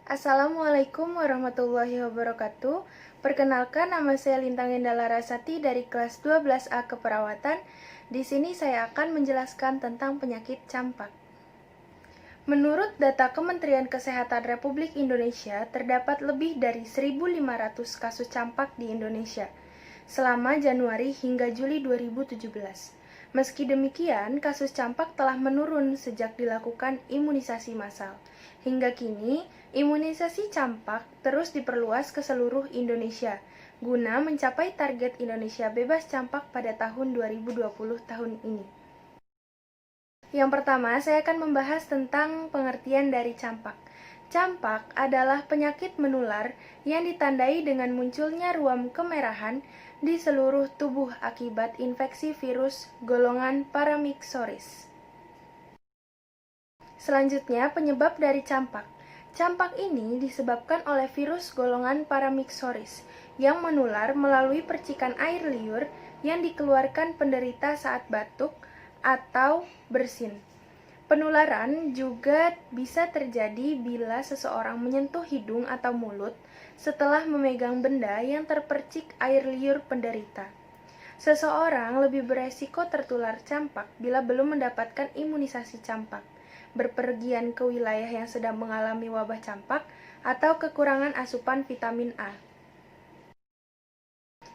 Assalamualaikum warahmatullahi wabarakatuh. Perkenalkan, nama saya Lintang Indah Larasati dari kelas 12A Keperawatan. Di sini saya akan menjelaskan tentang penyakit campak. Menurut data Kementerian Kesehatan Republik Indonesia, terdapat lebih dari 1.500 kasus campak di Indonesia selama Januari hingga Juli 2017. Meski demikian, kasus campak telah menurun sejak dilakukan imunisasi massal. Hingga kini, imunisasi campak terus diperluas ke seluruh Indonesia, guna mencapai target Indonesia bebas campak pada tahun 2020 tahun ini. Yang pertama, saya akan membahas tentang pengertian dari campak. Campak adalah penyakit menular yang ditandai dengan munculnya ruam kemerahan di seluruh tubuh akibat infeksi virus golongan Paramyxoris. Selanjutnya, penyebab dari campak. Campak ini disebabkan oleh virus golongan Paramyxoris yang menular melalui percikan air liur yang dikeluarkan penderita saat batuk atau bersin. Penularan juga bisa terjadi bila seseorang menyentuh hidung atau mulut setelah memegang benda yang terpercik air liur penderita. Seseorang lebih beresiko tertular campak bila belum mendapatkan imunisasi campak, berpergian ke wilayah yang sedang mengalami wabah campak, atau kekurangan asupan vitamin A.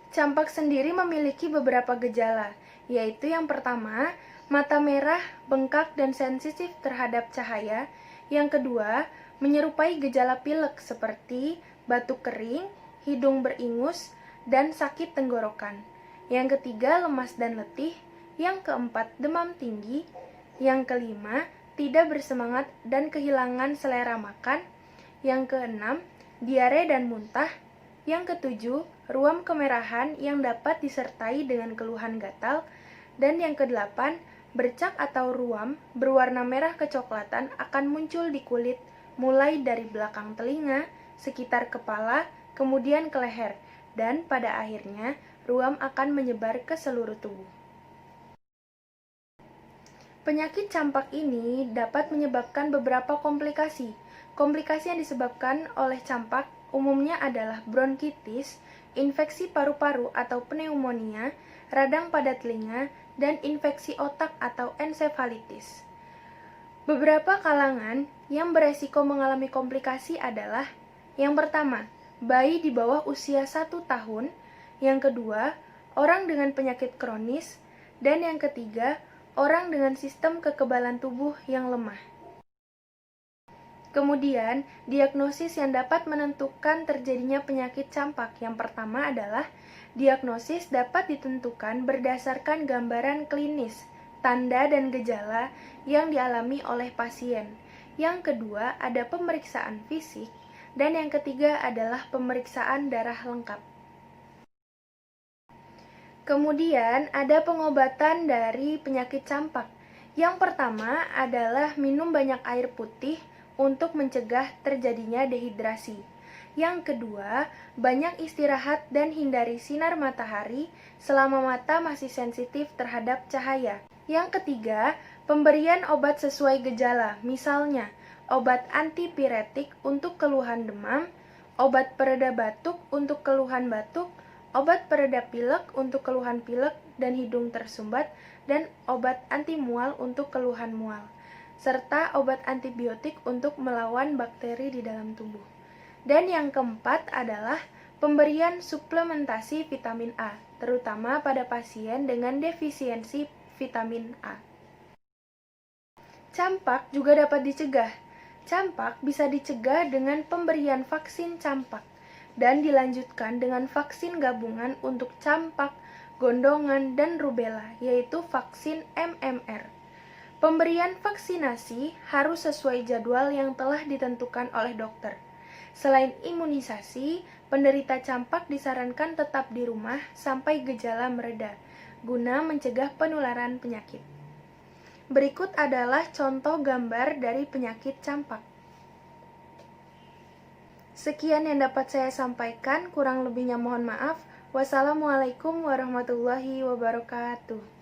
Campak sendiri memiliki beberapa gejala, yaitu yang pertama, mata merah, bengkak, dan sensitif terhadap cahaya. Yang kedua, menyerupai gejala pilek seperti batuk kering, hidung beringus, dan sakit tenggorokan. Yang ketiga, lemas dan letih. Yang keempat, demam tinggi. Yang kelima, tidak bersemangat dan kehilangan selera makan. Yang keenam, diare dan muntah. Yang ketujuh, ruam kemerahan yang dapat disertai dengan keluhan gatal. Dan yang kedelapan, bercak atau ruam berwarna merah kecoklatan akan muncul di kulit mulai dari belakang telinga, sekitar kepala, kemudian ke leher, dan pada akhirnya ruam akan menyebar ke seluruh tubuh. Penyakit campak ini dapat menyebabkan beberapa komplikasi. Komplikasi yang disebabkan oleh campak umumnya adalah bronkitis, infeksi paru-paru atau pneumonia, radang pada telinga, dan infeksi otak atau ensefalitis. Beberapa kalangan yang beresiko mengalami komplikasi adalah: yang pertama, bayi di bawah usia 1 tahun, yang kedua, orang dengan penyakit kronis, dan yang ketiga, orang dengan sistem kekebalan tubuh yang lemah. Kemudian, diagnosis yang dapat menentukan terjadinya penyakit campak yang pertama adalah diagnosis dapat ditentukan berdasarkan gambaran klinis, tanda dan gejala yang dialami oleh pasien. Yang kedua, ada pemeriksaan fisik, dan yang ketiga adalah pemeriksaan darah lengkap. Kemudian, ada pengobatan dari penyakit campak. Yang pertama adalah minum banyak air putih untuk mencegah terjadinya dehidrasi. Yang kedua, banyak istirahat dan hindari sinar matahari selama mata masih sensitif terhadap cahaya. Yang ketiga, pemberian obat sesuai gejala, misalnya obat antipiretik untuk keluhan demam, obat pereda batuk untuk keluhan batuk, obat pereda pilek untuk keluhan pilek dan hidung tersumbat, dan obat anti mual untuk keluhan mual, serta obat antibiotik untuk melawan bakteri di dalam tubuh. Dan yang keempat adalah pemberian suplementasi vitamin A, terutama pada pasien dengan defisiensi vitamin A. Campak juga dapat dicegah. Campak bisa dicegah dengan pemberian vaksin campak dan dilanjutkan dengan vaksin gabungan untuk campak, gondongan, dan rubella, yaitu vaksin MMR. Pemberian vaksinasi harus sesuai jadwal yang telah ditentukan oleh dokter. Selain imunisasi, penderita campak disarankan tetap di rumah sampai gejala mereda, guna mencegah penularan penyakit. Berikut adalah contoh gambar dari penyakit campak. Sekian yang dapat saya sampaikan, kurang lebihnya mohon maaf. Wassalamualaikum warahmatullahi wabarakatuh.